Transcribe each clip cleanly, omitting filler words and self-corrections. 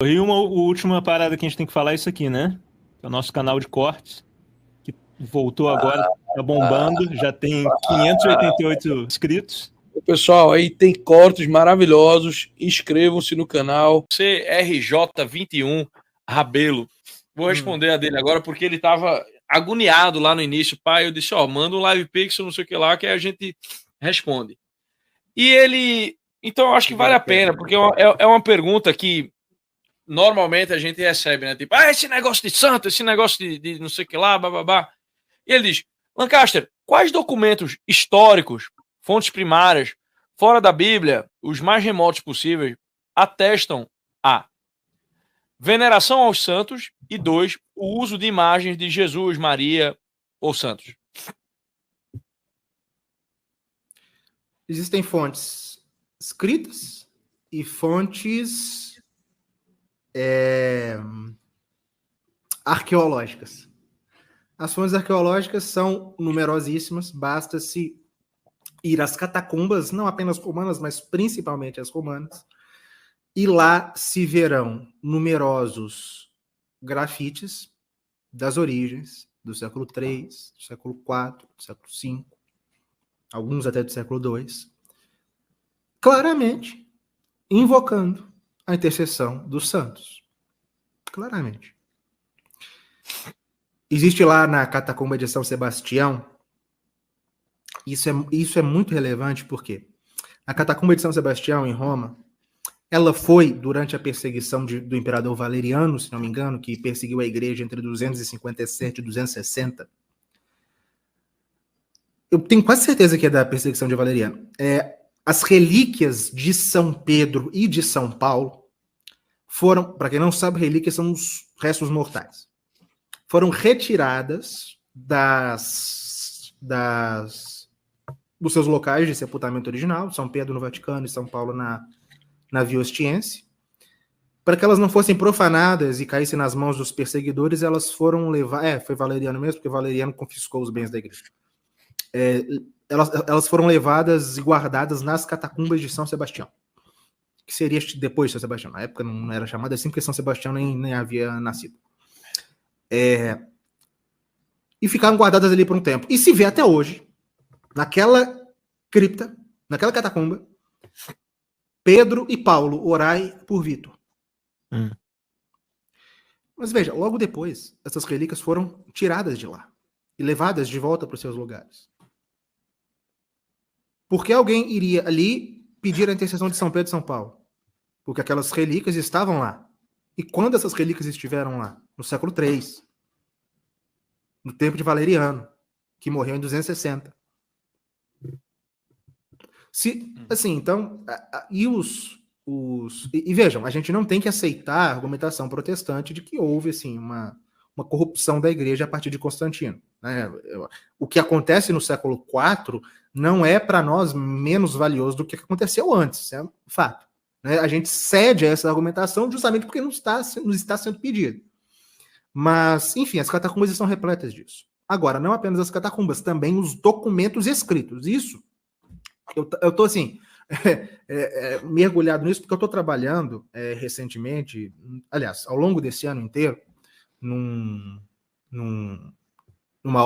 E uma última parada que a gente tem que falar é isso aqui, né? É o nosso canal de cortes, que voltou agora, tá bombando, já tem 588 inscritos. Pessoal, aí tem cortes maravilhosos. Inscrevam-se no canal. CRJ21 Rabelo. Vou responder a dele agora porque ele tava agoniado lá no início. Pai, eu disse, manda um live pixel, não sei o que lá, que aí a gente responde. E ele... Então, eu acho que vale a pena, porque é uma pergunta que normalmente a gente recebe, né? Tipo, esse negócio de santo, esse negócio de não sei o que lá, bababá. E ele diz, Lancaster, quais documentos históricos, fontes primárias, fora da Bíblia, os mais remotos possíveis, atestam a veneração aos santos e 2, o uso de imagens de Jesus, Maria ou santos? Existem fontes escritas e fontes arqueológicas. As fontes arqueológicas são numerosíssimas, basta-se ir às catacumbas, não apenas romanas, mas principalmente as romanas, e lá se verão numerosos grafites das origens do século III, do século IV, do século V, alguns até do século II, claramente invocando a intercessão dos santos. Claramente. Existe lá na catacumba de São Sebastião, isso é muito relevante porque a catacumba de São Sebastião, em Roma, ela foi durante a perseguição do imperador Valeriano, se não me engano, que perseguiu a igreja entre 257 e 260. Eu tenho quase certeza que é da perseguição de Valeriano. As relíquias de São Pedro e de São Paulo foram, para quem não sabe, relíquias são os restos mortais. Foram retiradas dos seus locais de sepultamento original, São Pedro no Vaticano e São Paulo na Via Ostiense. Para que elas não fossem profanadas e caíssem nas mãos dos perseguidores, elas foram levadas... foi Valeriano mesmo, porque Valeriano confiscou os bens da igreja. Elas foram levadas e guardadas nas catacumbas de São Sebastião, que seria depois de São Sebastião. Na época não era chamada assim, porque São Sebastião nem havia nascido. E ficaram guardadas ali por um tempo. E se vê até hoje, naquela cripta, naquela catacumba, Pedro e Paulo, orai por Vitor. Mas veja, logo depois, essas relíquias foram tiradas de lá e levadas de volta para os seus lugares. Por que alguém iria ali pedir a intercessão de São Pedro e São Paulo? Porque aquelas relíquias estavam lá. E quando essas relíquias estiveram lá? No século III. No tempo de Valeriano, que morreu em 260. Então, e vejam, a gente não tem que aceitar a argumentação protestante de que houve assim, uma corrupção da igreja a partir de Constantino. Né? O que acontece no século IV não é para nós menos valioso do que aconteceu antes, isso é um fato. Né? A gente cede a essa argumentação justamente porque nos está sendo pedido. Mas, enfim, as catacumbas estão repletas disso. Agora, não apenas as catacumbas, também os documentos escritos. Isso, eu estou assim, mergulhado nisso, porque eu estou trabalhando recentemente, aliás, ao longo desse ano inteiro, numa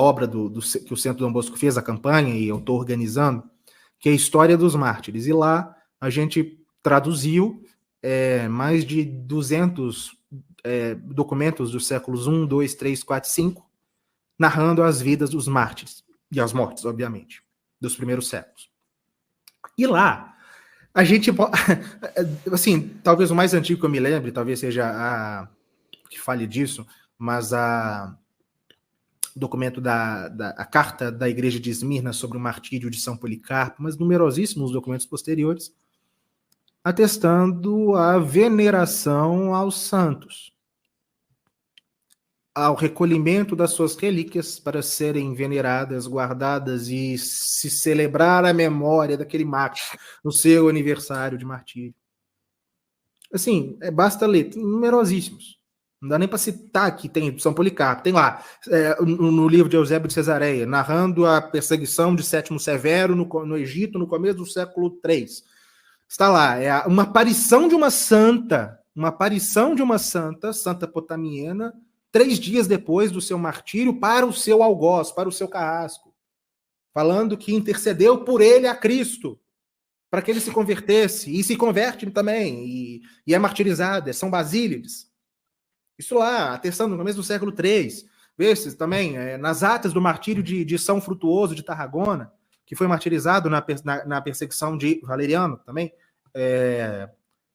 obra que o Centro Dom Bosco fez, a campanha, e eu estou organizando, que é a História dos Mártires. E lá a gente traduziu mais de 200 documentos dos séculos 1, 2, 3, 4, 5, narrando as vidas dos mártires, e as mortes, obviamente, dos primeiros séculos. E lá, a gente, assim, talvez o mais antigo que eu me lembre, talvez seja que fale disso, mas o documento a carta da igreja de Esmirna sobre o martírio de São Policarpo, mas numerosíssimos documentos posteriores, atestando a veneração aos santos, ao recolhimento das suas relíquias para serem veneradas, guardadas e se celebrar a memória daquele mártir no seu aniversário de martírio. Assim, basta ler, tem numerosíssimos. Não dá nem para citar que tem São Policarpo. Tem lá, no livro de Eusébio de Cesareia, narrando a perseguição de Sétimo Severo no Egito no começo do século III. Está lá, uma aparição de uma santa uma aparição de uma santa, Santa Potamiena, 3 dias depois do seu martírio, para o seu algoz, para o seu carrasco, falando que intercedeu por ele a Cristo, para que ele se convertesse, e se converte também, e é martirizado, é São Basílides. Isso lá, atestando no começo do século III. Vê-se também, nas atas do martírio de São Frutuoso de Tarragona, que foi martirizado na perseguição de Valeriano também,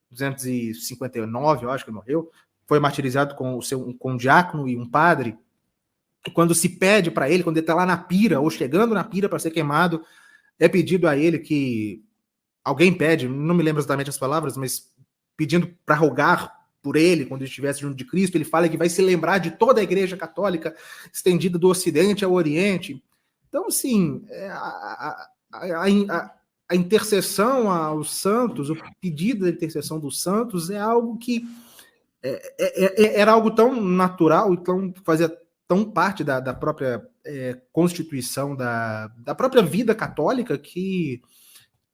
259, eu acho que ele morreu, foi martirizado com um diácono e um padre. Quando se pede para ele, quando ele está lá na pira, ou chegando na pira para ser queimado, é pedido a ele que alguém pede, não me lembro exatamente as palavras, mas pedindo para rogar por ele, quando ele estivesse junto de Cristo, ele fala que vai se lembrar de toda a Igreja Católica estendida do Ocidente ao Oriente. Então, assim, a intercessão aos santos, o pedido da intercessão dos santos é algo que era algo tão natural e fazia tão parte da própria constituição da própria vida católica que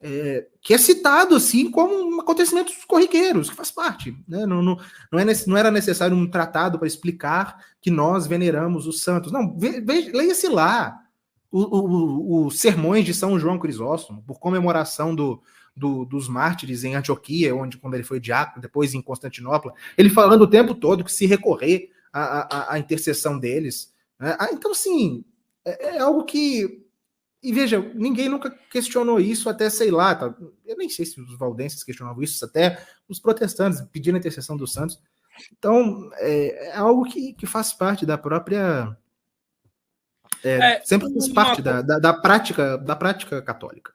é citado assim como acontecimentos corriqueiros, que faz parte. Né? Não era necessário um tratado para explicar que nós veneramos os santos. Não, leia-se lá os sermões de São João Crisóstomo, por comemoração dos mártires em Antioquia, quando ele foi diácono, depois em Constantinopla, ele falando o tempo todo que se recorrer à intercessão deles. Né? Então, assim, é algo que... E veja, ninguém nunca questionou isso até, sei lá, tá? Eu nem sei se os valdenses questionavam isso, até os protestantes pedindo a intercessão dos santos. Então, é algo que faz parte da própria... sempre faz parte da prática católica.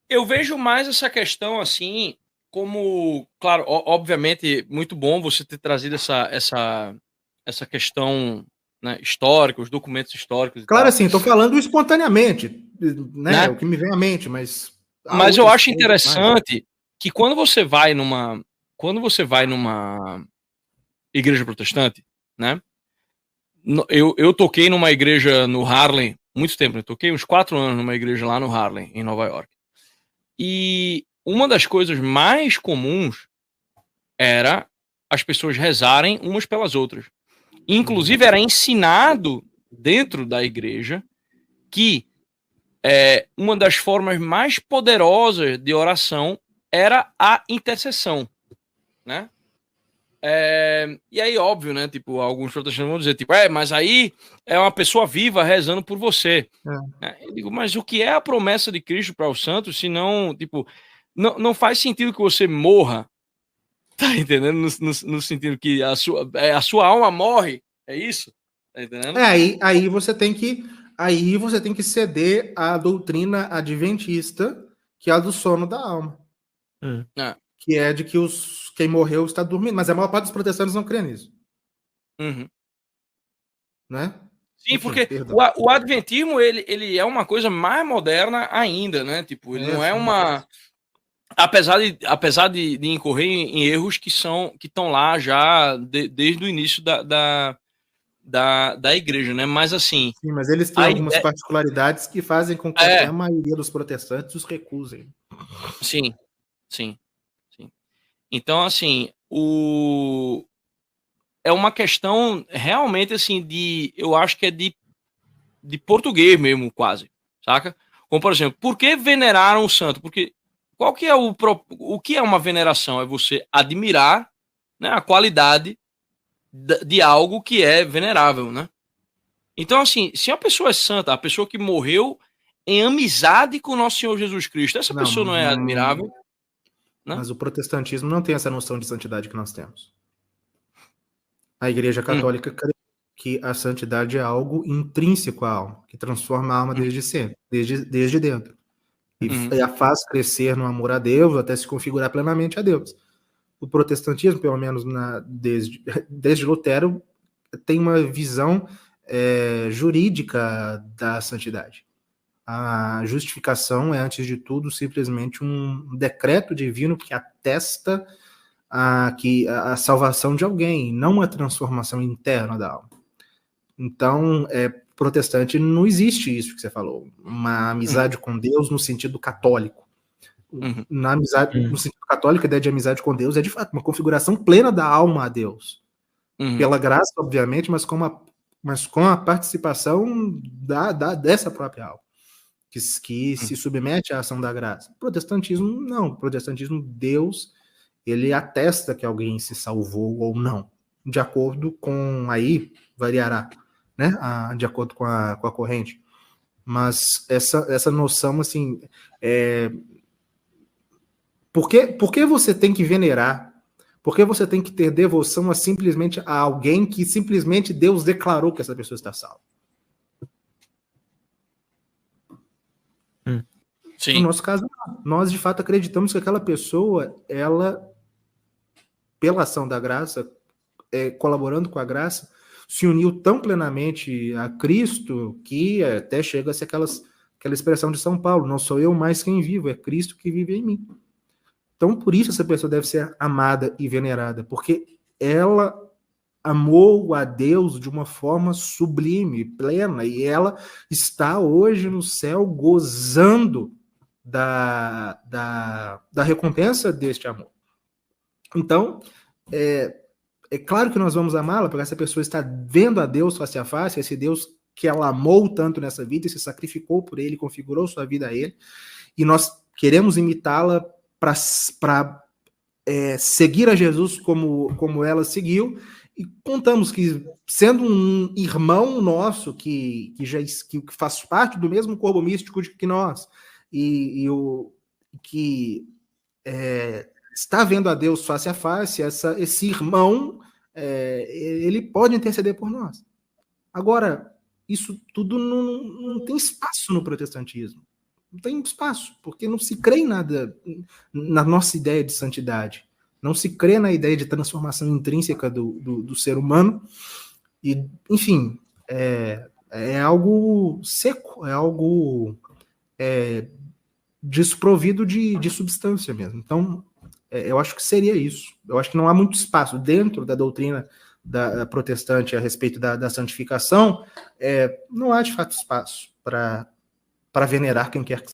Eu vejo mais essa questão assim, como, claro, obviamente, muito bom você ter trazido essa questão, né, histórica, os documentos históricos. Claro, assim, estou falando espontaneamente, né? O que me vem à mente, mas eu acho interessante que quando você vai numa igreja protestante, né? Eu toquei numa igreja no Harlem muito tempo, eu toquei uns 4 anos numa igreja lá no Harlem, em Nova York. E uma das coisas mais comuns era as pessoas rezarem umas pelas outras. Inclusive, era ensinado dentro da igreja que uma das formas mais poderosas de oração era a intercessão, né? E aí, óbvio, né? Tipo, alguns protestantes vão dizer, tipo, mas aí é uma pessoa viva rezando por você. Eu digo, mas o que é a promessa de Cristo para os santos, se não, tipo, não faz sentido que você morra, tá entendendo? No sentido que a sua alma morre, é isso? Tá entendendo? Aí você tem que ceder à doutrina adventista, que é a do sono da alma. Que é de que quem morreu está dormindo, mas a maior parte dos protestantes não crê nisso. Né? Sim, enfim, porque o adventismo ele é uma coisa mais moderna ainda, né? Tipo, ele não é uma... Apesar de incorrer em erros que estão lá já desde o início da igreja, né? Mas assim... Sim, mas eles têm algumas particularidades que fazem com que até a maioria dos protestantes os recusem. Sim. Então, assim, é uma questão realmente, assim, eu acho que é de português mesmo, quase, saca? Como, por exemplo, por que veneraram o santo? Porque qual que é o que é uma veneração? É você admirar, né, a qualidade de algo que é venerável, né? Então, assim, se a pessoa é santa, a pessoa que morreu em amizade com o nosso Senhor Jesus Cristo, essa pessoa não é admirável? Mas o protestantismo não tem essa noção de santidade que nós temos. A Igreja Católica crê que a santidade é algo intrínseco à alma, que transforma a alma desde sempre, desde dentro. E a faz crescer no amor a Deus, até se configurar plenamente a Deus. O protestantismo, pelo menos desde Lutero, tem uma visão jurídica da santidade. A justificação é, antes de tudo, simplesmente um decreto divino que atesta a salvação de alguém, não uma transformação interna da alma. Então, protestante, não existe isso que você falou, uma amizade com Deus no sentido católico. Na amizade, no sentido católico, a ideia de amizade com Deus é de fato uma configuração plena da alma a Deus. Pela graça, obviamente, mas com a participação dessa própria alma, que se submete à ação da graça. Protestantismo, não. Protestantismo, Deus, ele atesta que alguém se salvou ou não. De acordo com, aí variará, né? De acordo com a corrente. Mas essa noção, assim, por que você tem que venerar? Por que você tem que ter devoção simplesmente a alguém que simplesmente Deus declarou que essa pessoa está salva? Sim. No nosso caso, nós de fato acreditamos que aquela pessoa, ela, pela ação da graça, colaborando com a graça, se uniu tão plenamente a Cristo que até chega a ser aquela expressão de São Paulo: não sou eu mais quem vivo, é Cristo que vive em mim. Então, por isso essa pessoa deve ser amada e venerada, porque ela amou a Deus de uma forma sublime, plena, e ela está hoje no céu gozando da recompensa deste amor. Então, é claro que nós vamos amá-la, porque essa pessoa está vendo a Deus face a face, esse Deus que ela amou tanto nessa vida e se sacrificou por ele, configurou sua vida a ele, e nós queremos imitá-la para seguir a Jesus como ela seguiu, e contamos que, sendo um irmão nosso que faz parte do mesmo corpo místico que nós, que está vendo a Deus face a face, esse irmão, ele pode interceder por nós. Agora, isso tudo não tem espaço no protestantismo. Não tem espaço, porque não se crê em nada na nossa ideia de santidade. Não se crê na ideia de transformação intrínseca do ser humano. E, enfim, é algo seco, é algo desprovido de substância mesmo. Então, eu acho que seria isso. Eu acho que não há muito espaço dentro da doutrina da protestante a respeito da santificação. Não há, de fato, espaço para venerar quem quer que